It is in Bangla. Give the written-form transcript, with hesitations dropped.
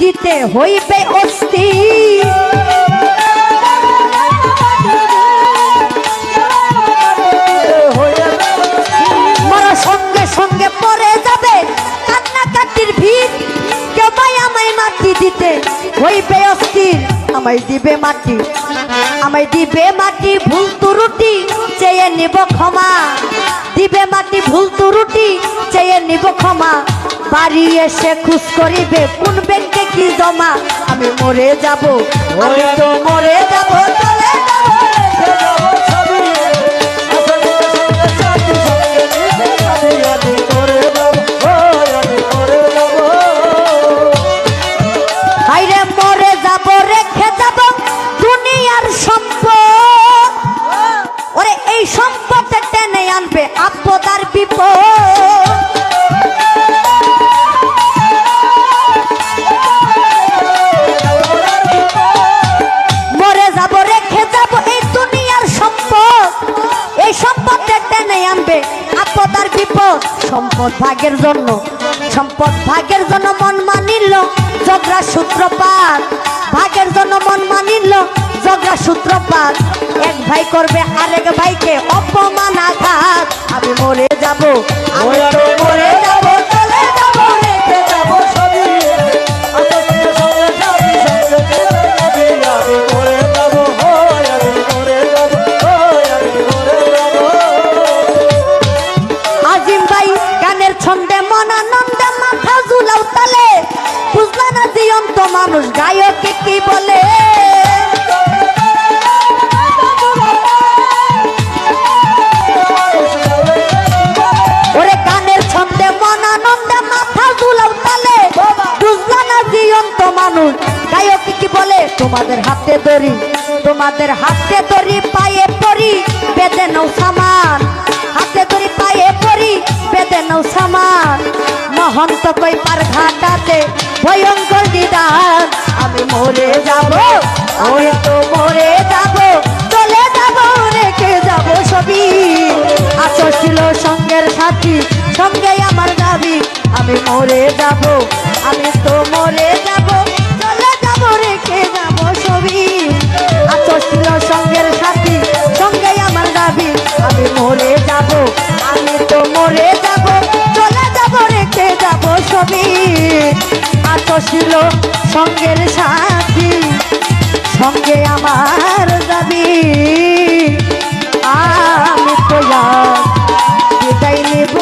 দিতে হইবে অস্থির। মরা সঙ্গে সঙ্গে পড়ে যাবে কান্নাকাটির ভিড়। কেউ ভাই আমায় মাটি দিতে হইবে অস্থির। আমায় দিবে মাটি, আমায় দিবে মাটি, ভুল ত্রুটি চেয়ে নিব ক্ষমা। দিবে মাটি, ভুল ত্রুটি চেয়ে নিব ক্ষমা। বাড়ি এসে খুশ করিবে কোন ব্যাংকে কি জমা। আমি মরে যাব, আমি তো মরে যাব, চলে হাইরে মরে যাব, রেখে যাব দুনিয়ার সম্পদ। ওরে এই সম্পদে টেনে আনবে আপদ আর বিপদ। মরে যাব, রেখে যাব এই দুনিয়ার সম্পদ। এই সম্পদে টেনে আনবে আপদ আর বিপদ। সম্পদ ভাগের জন্য, সম্পদ ভাগের জন্য মন মানিল ঝগড়া সূত্রপাত। ভাগের জন্য মন মানিল ঝগড়া সূত্রপাত। এক ভাই করবে আরেক ভাইকে অপমান আঘাত। আমি মরে যাব, আমি তো মরে যাব, চলে যাব, রেখে যাব সবই। আজিম ভাই গানের ছন্দে মন আনন্দে মাথা ঝুলাও তালে। বুঝলা না জীবন্ত মানুষ গায়কে কি বলে। ওরে গানের ছন্দে মন আনন্দে মাথা ঝুলাও তালে। বুঝলা না জীবন্ত মানুষ গায়কে কি বলে। তোমাদের হাতে ধরি, তোমাদের হাতে ধরি, পায়ে পড়ি বেঁধে নাও সামান। হাতে ধরি পায়ে পড়ি বেঁধে নাও সামান। মহন্ত কই পার ঘাটাতে ভয়ঙ্কর নিদান। আমি মরে যাব, আমি তো মরে যাব, চলে যাব, রেখে যাব সবই। আছো ছিল সঙ্গের সাথী, সঙ্গে আমার দাবি। আমি মরে যাব, আমি তো মরে যাব, চলে যাব, রেখে যাব সবই। আছো ছিল সঙ্গের সাথী, সঙ্গে আমার দাবি। আমি মরে যাব, আমি তো মরে যাব, চলে যাব, রেখে যাব সবই। আছো ছিল সঙ্গের সাথী, সঙ্গে আমার দাবি। আমি তো বিদায় নেব।